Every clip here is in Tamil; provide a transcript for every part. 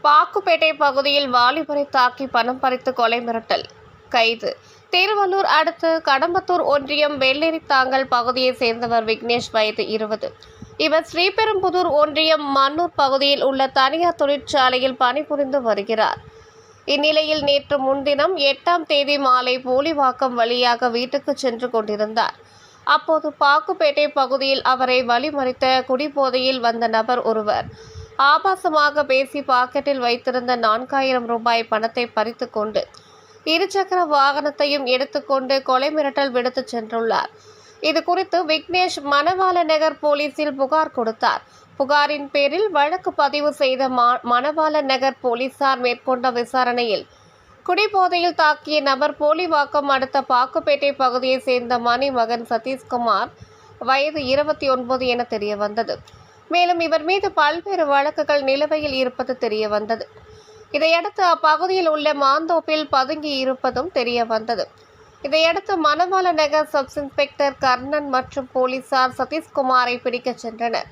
பாக்குப்பேட்டை பகுதியில் வாலிபரை தாக்கி பணம் பறித்து கொலை மிரட்டல், கைது. திருவள்ளூர் அடுத்த கடம்பத்தூர் ஒன்றியம் வெள்ளேரித்தாங்கல் பகுதியைச் சேர்ந்தவர் விக்னேஷ், வயது 20. இவர் ஸ்ரீபெரும்புதூர் ஒன்றியம் மன்னூர் பகுதியில் உள்ள தனியார் தொழிற்சாலையில் பணிபுரிந்து வருகிறார். இந்நிலையில் நேற்று முன்தினம் 8ஆம் தேதி மாலை போலிவாக்கம் வழியாக வீட்டுக்கு சென்று கொண்டிருந்தார். அப்போது பாக்குப்பேட்டை பகுதியில் அவரை வழிமறித்த குடிபோதையில் வந்த நபர் ஒருவர் ஆபாசமாக பேசி பாக்கெட்டில் வைத்திருந்த 4000 ரூபாய் பணத்தை பறித்து கொண்டு இருசக்கர வாகனத்தையும் எடுத்துக்கொண்டு கொலை மிரட்டல் விடுத்து சென்றுள்ளார். இது குறித்து விக்னேஷ் மணவாள நகர் போலீசில் புகார் கொடுத்தார். புகாரின் பேரில் வழக்கு பதிவு செய்த மணவாள நகர் போலீசார் மேற்கொண்ட விசாரணையில் குடிபோதையில் தாக்கிய நபர் போலிவாக்கம் அடுத்த பாக்குப்பேட்டை பகுதியைச் சேர்ந்த மணிமகன் சதீஷ்குமார், வயது 29 என தெரிய வந்தது. மேலும் இவர் மீது பல்வேறு வழக்குகள் நிலுவையில் இருப்பது தெரிய வந்தது. இதையடுத்து அப்பகுதியில் உள்ள மாந்தோப்பில் பதுங்கி இருப்பதும் தெரிய வந்தது. இதையடுத்து மணவாள நகர் சப் இன்ஸ்பெக்டர் கர்ணன் மற்றும் போலீசார் சதீஷ்குமாரை பிடிக்க சென்றனர்.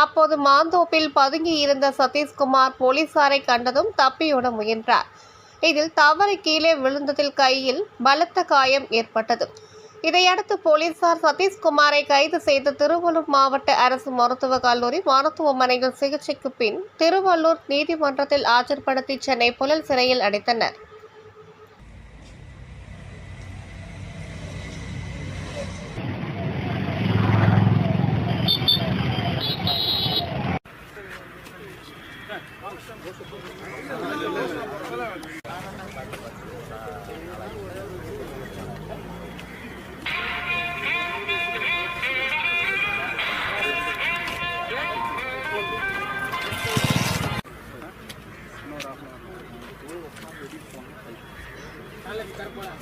அப்போது மாந்தோப்பில் பதுங்கி இருந்த சதீஷ்குமார் போலீசாரை கண்டதும் தப்பியோட முயன்றார். இதில் தவறி கீழே விழுந்ததில் கையில் பலத்த காயம் ஏற்பட்டது. இதையடுத்து போலீசார் சதீஷ்குமாரை கைது செய்து திருவள்ளூர் மாவட்ட அரசு மருத்துவக் கல்லூரி மருத்துவமனையில் சிகிச்சைக்கு பின் திருவள்ளூர் நீதிமன்றத்தில் ஆஜர்படுத்தி சென்னை புழல் சிறையில் அடைத்தனர். நாளைக்கு தரப்போறேன்.